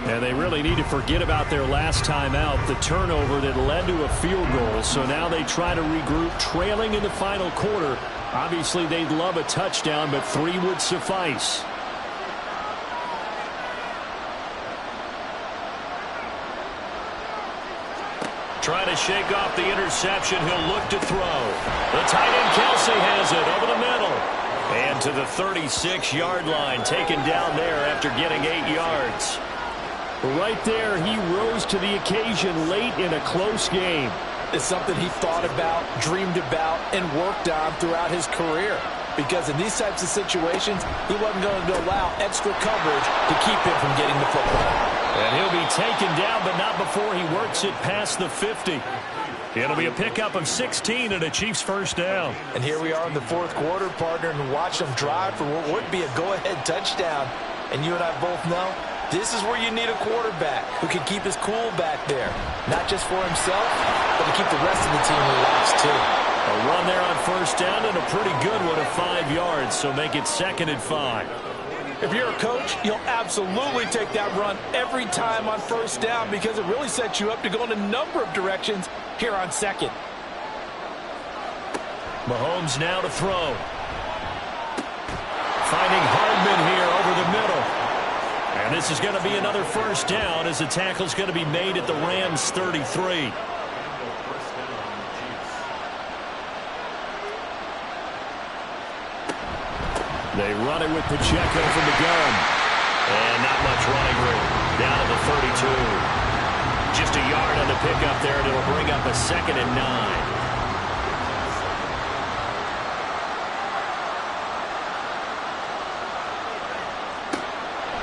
And they really need to forget about their last time out, the turnover that led to a field goal. So now they try to regroup, trailing in the final quarter. Obviously, they'd love a touchdown, but 3 would suffice. Trying to shake off the interception. He'll look to throw. The tight end Kelsey has it over the middle. And to the 36-yard line, taken down there after getting 8 yards. Right there, he rose to the occasion late in a close game. It's something he thought about, dreamed about, and worked on throughout his career. Because in these types of situations, he wasn't going to allow extra coverage to keep him from getting the football. And he'll be taken down, but not before he works it past the 50. It'll be a pickup of 16 and a Chiefs first down. And here we are in the fourth quarter, partner, and watch them drive for what would be a go-ahead touchdown. And you and I both know this is where you need a quarterback who can keep his cool back there. Not just for himself, but to keep the rest of the team relaxed too. A run there on first down and a pretty good one of 5 yards, so make it 2nd and 5. If you're a coach, you'll absolutely take that run every time on first down because it really sets you up to go in a number of directions here on 2nd. Mahomes now to throw. Finding Hardman here over the middle. And this is going to be another first down as the tackle's going to be made at the Rams' 33. They run it with Pacheco from the gun. And not much running room. Down to the 32. Just a yard on the pickup there, and it'll bring up a 2nd and 9.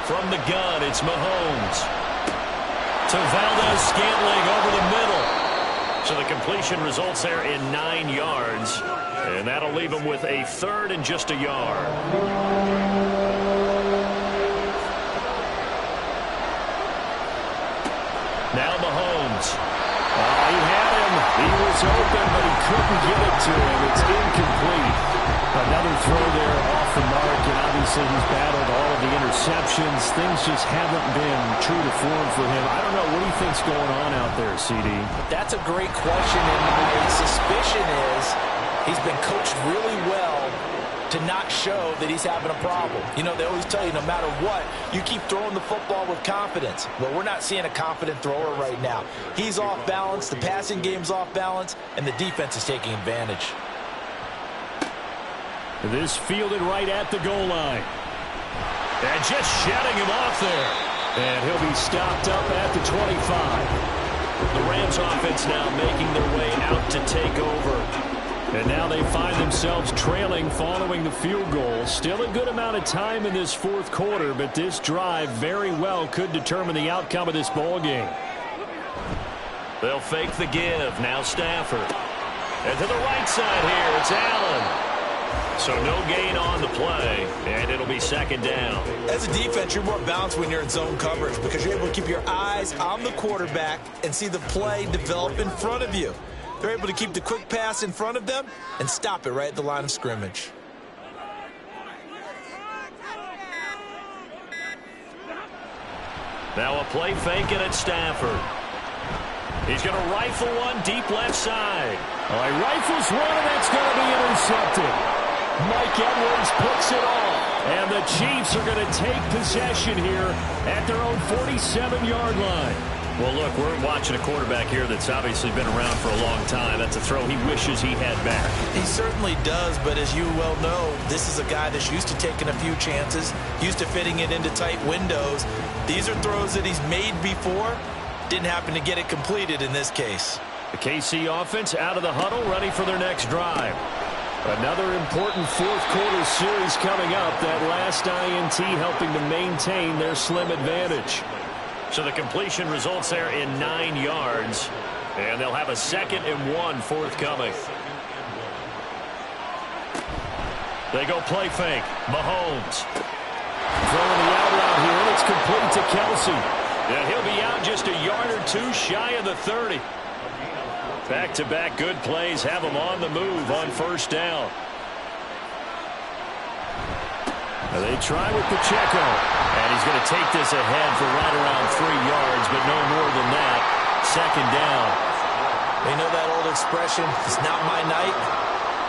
From the gun, it's Mahomes. To Valdez-Scantling over the middle. So the completion results there in 9 yards. And that'll leave him with a 3rd and just a yard. Now Mahomes. He had him. He was open, but he couldn't get it to him. It's incomplete. Another throw there off the mark, and obviously he's battled all of the interceptions. Things just haven't been true to form for him. I don't know. What do you think's going on out there, CD? That's a great question, and my suspicion is he's been coached really well to not show that he's having a problem. You know, they always tell you no matter what, you keep throwing the football with confidence. Well, we're not seeing a confident thrower right now. He's off balance, the passing game's off balance, and the defense is taking advantage. This fielded right at the goal line. And just shutting him off there. And he'll be stopped up at the 25. The Rams offense now making their way out to take over. And now they find themselves trailing following the field goal. Still a good amount of time in this fourth quarter, but this drive very well could determine the outcome of this ball game. They'll fake the give. Now Stafford. And to the right side here, it's Allen. So no gain on the play, and it'll be second down. As a defense, you're more balanced when you're in zone coverage because you're able to keep your eyes on the quarterback and see the play develop in front of you. They're able to keep the quick pass in front of them and stop it right at the line of scrimmage. Now a play fake, and it's Stafford. He's going to rifle one deep left side. All right, rifles one, and that's going to be intercepted. Mike Edwards puts it off. And the Chiefs are going to take possession here at their own 47-yard line. Well, look, we're watching a quarterback here that's obviously been around for a long time. That's a throw he wishes he had back. He certainly does, but as you well know, this is a guy that's used to taking a few chances, used to fitting it into tight windows. These are throws that he's made before. Didn't happen to get it completed in this case. The KC offense out of the huddle, ready for their next drive. Another important fourth-quarter series coming up. That last INT helping to maintain their slim advantage. So the completion results there in 9 yards. And they'll have a 2nd and 1 forthcoming. They go play fake. Mahomes. Throwing the out route here, and it's complete to Kelsey. And he'll be out just a yard or two shy of the 30. Back-to-back good plays have him on the move on first down. And they try with Pacheco. And he's going to take this ahead for right around 3 yards, but no more than that. 2nd down. You know that old expression, it's not my night?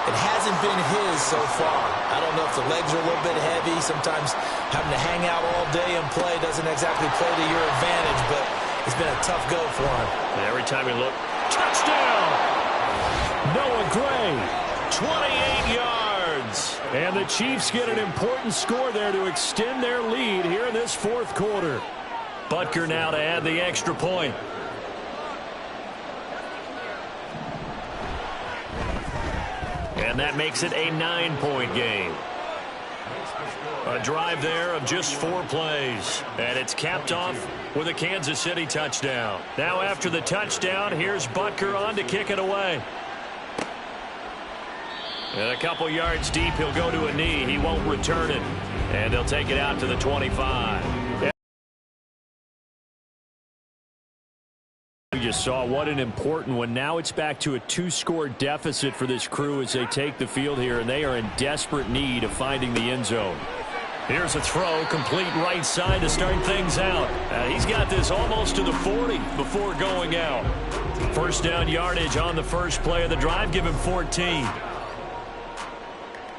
It hasn't been his so far. I don't know if the legs are a little bit heavy. Sometimes having to hang out all day and play doesn't exactly play to your advantage, but it's been a tough go for him. And every time you look, touchdown! Noah Gray. 28 yards. And the Chiefs get an important score there to extend their lead here in this fourth quarter. Butker now to add the extra point. And that makes it a 9-point game. A drive there of just 4 plays. And it's capped off with a Kansas City touchdown. Now after the touchdown, here's Butker on to kick it away. And a couple yards deep, he'll go to a knee. He won't return it. And they'll take it out to the 25. We just saw what an important one. Now it's back to a 2-score deficit for this crew as they take the field here, and they are in desperate need of finding the end zone. Here's a throw, complete right side to start things out. He's got this almost to the 40 before going out. First down yardage on the first play of the drive. Give him 14.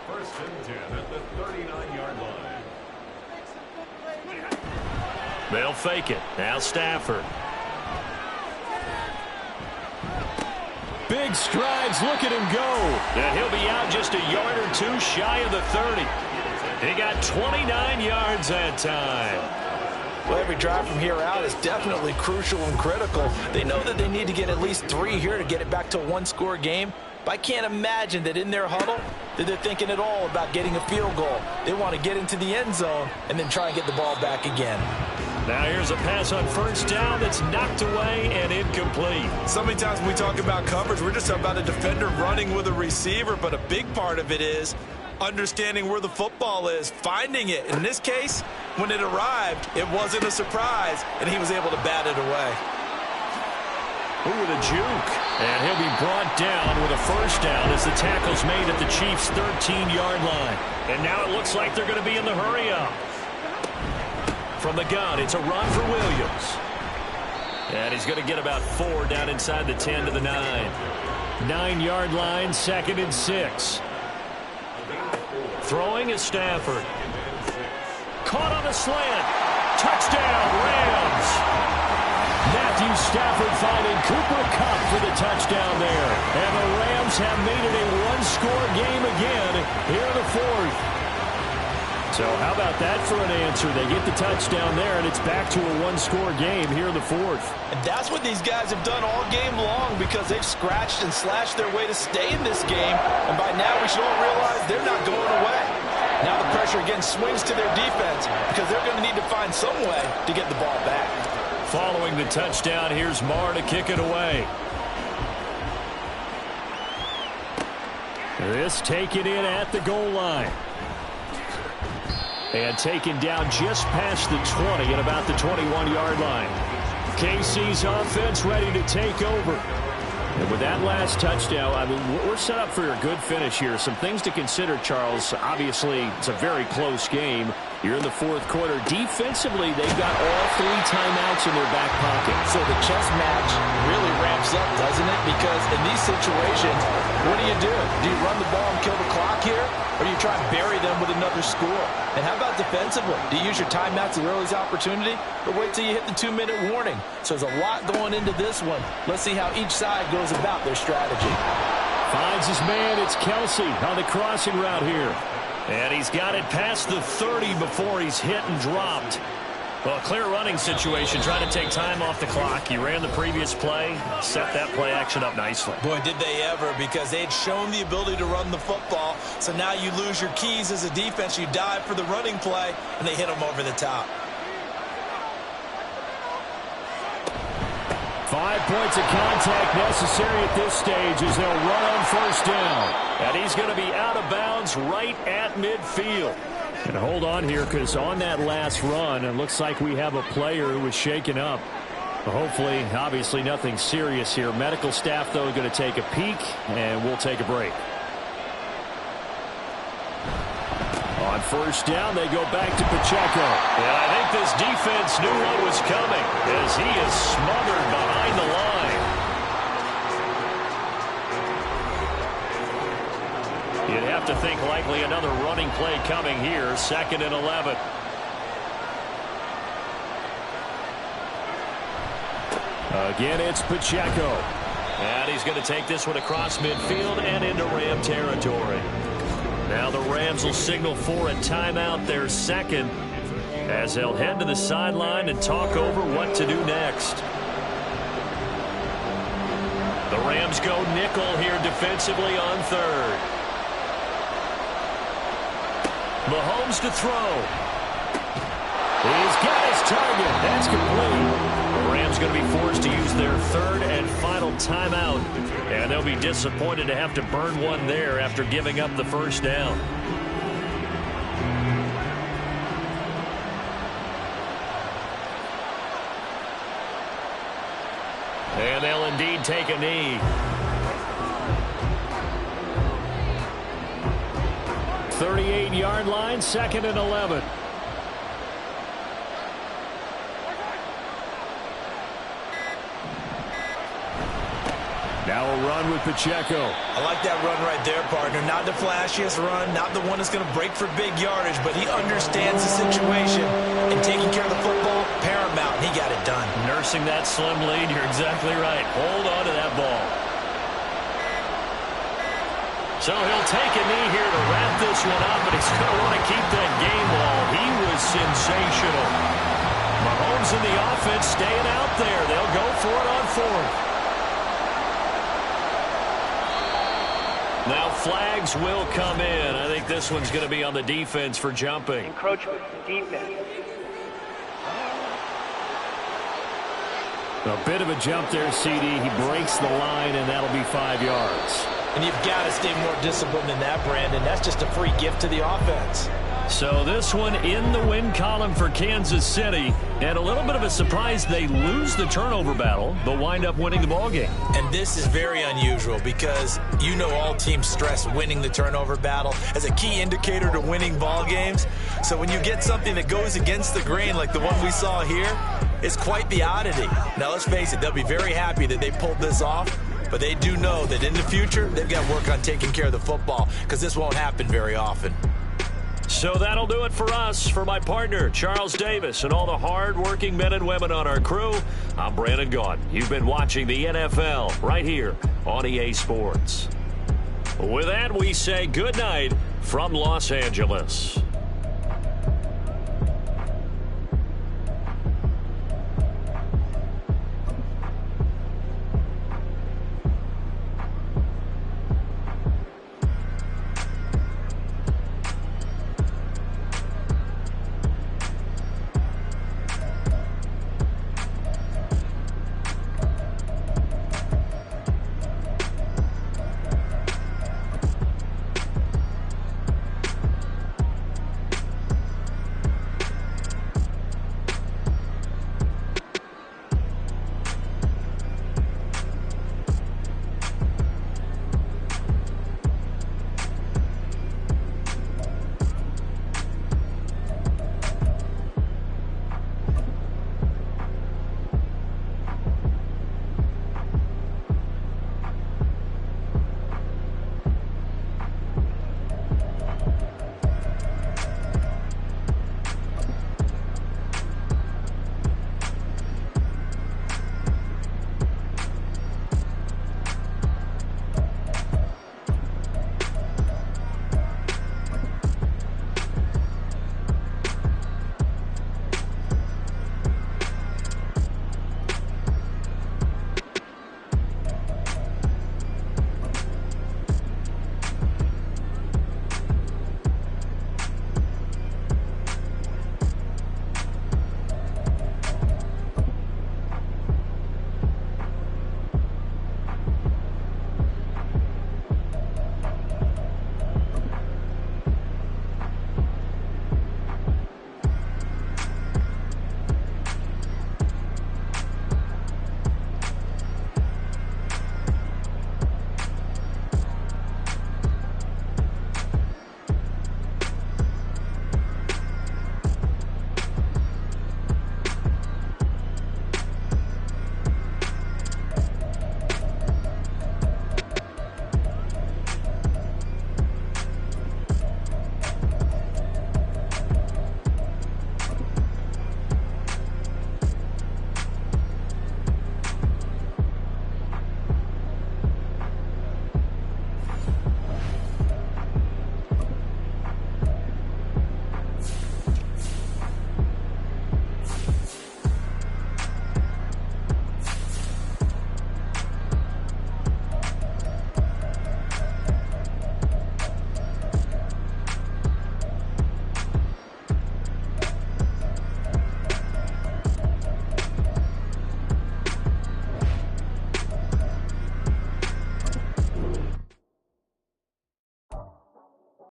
1st and 10 at the 39-yard line. They'll fake it. Now Stafford. Big strides. Look at him go. And he'll be out just a yard or two shy of the 30. He got 29 yards that time. Well, every drive from here out is definitely crucial and critical. They know that they need to get at least 3 here to get it back to a 1-score game. But I can't imagine that in their huddle that they're thinking at all about getting a field goal. They want to get into the end zone and then try and get the ball back again. Now here's a pass on first down that's knocked away and incomplete. So many times when we talk about coverage, we're just talking about a defender running with a receiver, but a big part of it is understanding where the football is, finding it. In this case, when it arrived, it wasn't a surprise, and he was able to bat it away. Ooh, with a juke. And he'll be brought down with a first down as the tackle's made at the Chiefs' 13-yard line. And now it looks like they're going to be in the hurry-up. From the gun, it's a run for Williams. And he's going to get about 4 down inside the 10 to the 9. 9-yard line, 2nd and 6. Throwing is Stafford. Caught on the slant. Touchdown, Rams. Matthew Stafford finding Cooper Kupp for the touchdown there. And the Rams have made it a 1-score game again here in the 4th. So how about that for an answer? They get the touchdown there, and it's back to a 1-score game here in the 4th. And that's what these guys have done all game long because they've scratched and slashed their way to stay in this game. And by now we should all realize they're not going away. Now the pressure again swings to their defense because they're going to need to find some way to get the ball back. Following the touchdown, here's Marr to kick it away. This taken in at the goal line. And taken down just past the 20 at about the 21-yard line. KC's offense ready to take over. And with that last touchdown, I mean, we're set up for a good finish here. Some things to consider, Charles. Obviously, it's a very close game. You're in the fourth quarter. Defensively, they've got all 3 timeouts in their back pocket. So the chess match really ramps up, doesn't it? Because in these situations, what do? Do you run the ball and kill the clock here? Or do you try and bury them with another score? And how about defensively? Do you use your timeouts at the earliest opportunity? Or wait till you hit the 2-minute warning? So there's a lot going into this one. Let's see how each side goes about their strategy. Finds his man. It's Kelsey on the crossing route here. And he's got it past the 30 before he's hit and dropped. Well, a clear running situation, trying to take time off the clock. He ran the previous play, set that play action up nicely. Boy, did they ever, because they had shown the ability to run the football. So now you lose your keys as a defense. You dive for the running play, and they hit him over the top. 5 points of contact necessary at this stage as they'll run on first down. And he's going to be out of bounds right at midfield. And hold on here, because on that last run, it looks like we have a player who was shaken up. Hopefully, obviously nothing serious here. Medical staff, though, going to take a peek, and we'll take a break. On first down, they go back to Pacheco. And I think this defense knew what was coming as he is smothered behind the line. You'd have to think likely another running play coming here. 2nd and 11. Again, it's Pacheco. And he's going to take this one across midfield and into Ram territory. Now the Rams will signal for a timeout, their 2nd, as they'll head to the sideline and talk over what to do next. The Rams go nickel here defensively on 3rd. Mahomes to throw. He's got his target. That's complete. The Rams going to be forced to use their 3rd and final timeout. And they'll be disappointed to have to burn one there after giving up the first down. And they'll indeed take a knee. 38-yard line, 2nd and 11. Now a run with Pacheco. I like that run right there, partner. Not the flashiest run, not the one that's going to break for big yardage, but he understands the situation, and taking care of the football, paramount, and he got it done. Nursing that slim lead, you're exactly right. Hold on to that ball. So he'll take a knee here to wrap this one up, but he's going to want to keep that game ball. He was sensational. Mahomes and the offense staying out there. They'll go for it on 4th. Now flags will come in. I think this one's going to be on the defense for jumping. Encroachment, defense. A bit of a jump there, CD. He breaks the line, and that'll be 5 yards. And you've got to stay more disciplined than that, Brandon. That's just a free gift to the offense. So this one in the win column for Kansas City. And a little bit of a surprise, they lose the turnover battle, but wind up winning the ballgame. And this is very unusual because you know all teams stress winning the turnover battle as a key indicator to winning ball games. So when you get something that goes against the grain like the one we saw here, it's quite the oddity. Now let's face it, they'll be very happy that they pulled this off. But they do know that in the future, they've got to work on taking care of the football because this won't happen very often. So that'll do it for us. For my partner, Charles Davis, and all the hard-working men and women on our crew, I'm Brandon Gaudin. You've been watching the NFL right here on EA Sports. With that, we say good night from Los Angeles.